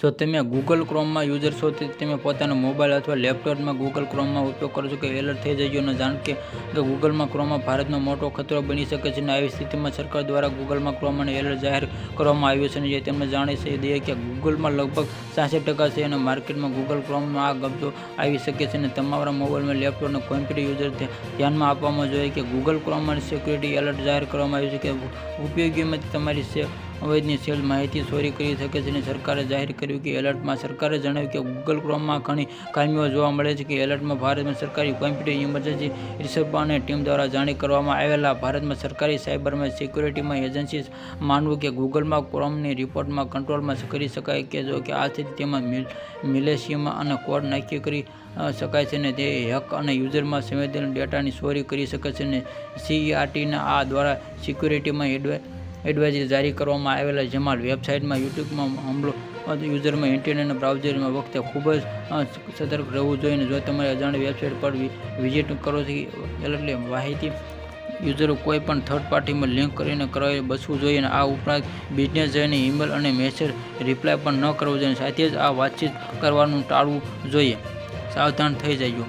જો તમે Google ક્રોમમાં user છો તો તમે પોતાના મોબાઈલ અથવા લેપટોપમાં ગૂગલ ક્રોમમાં ઉપયોગ કરો છો કે એલર્ટ થઈ જજો અને જાણ કે ગૂગલમાં ક્રોમમાં ભારતનો મોટો ખતરો બની શકે છે અને આવી સ્થિતિમાં સરકાર દ્વારા ગૂગલમાં ક્રોમને એલર્ટ જાહેર કરવામાં આવ્યું છે અને જે તેમને જાણી દઈએ કે ગૂગલમાં લગભગ 66% છે અને માર્કેટમાં ગૂગલ ક્રોમનો આ કબજો આવી શકે છે અને તમારા મોબાઈલમાં લેપટોપ અને કોમ્પ્યુટર યુઝર ધ્યાનમાં આપવામાં જોઈએ કે ગૂગલ ક્રોમમાં સિક્યુરિટી એલર્ટ જાહેર કરવામાં આવ્યું છે કે ઉપયોગીમાંથી તમારી અવૈધનિશીલ માહિતી ચોરી કરી શકે છે અને સરકારે જાહેર કર્યું કે એલર્ટમાં સરકારે જણાવ્યું કે ગૂગલ ક્રોમમાં ઘણી ખામીઓ જોવા મળે છે કે એલર્ટમાં ભારતમાં સરકારી કોમ્પ્યુટર ઇમરજન્સી રિસર્ચ અને ટીમ દ્વારા જાણ કરવામાં આવેલા ભારતમાં સરકારી સાયબરમાં સિક્યુરિટીમાં એજન્સી માનવું કે ગૂગલમાં ક્રોમની રિપોર્ટમાં કંટ્રોલમાં કરી શકાય કે જો કે આ સ્થિતિ તેમાં મિલેશિયામાં અને કોડ નાખ્ય કરી શકાય છે અને તે હેક અને યુઝરમાં સંવેદનશીલ ડેટાની ચોરી કરી શકે છે અને CERTના આ દ્વારા સિક્યુરિટીમાં એડવાઇઝરી જારી કરવામાં આવેલા જેમાં વેબસાઇટમાં યુટ્યુબમાં હુમલો યુઝરમાં ઇન્ટરનેટ બ્રાઉઝરમાં વખતે ખૂબ જ સતર્ક રહેવું જોઈએ અને જો તમારે અજાણી વેબસાઇટ પર વિઝિટ કરો છો એટલે માહિતી યુઝરો કોઈ પણ થર્ડ પાર્ટીમાં લિંક કરીને કરાવી બચવું જોઈએ અને આ ઉપરાંત બિઝનેસ જઈને ઈમેલ અને મેસેજ રિપ્લાય પણ ન કરવો જોઈએ સાથે જ આ વાતચીત કરવાનું ટાળવું જોઈએ. સાવધાન થઈ જજો.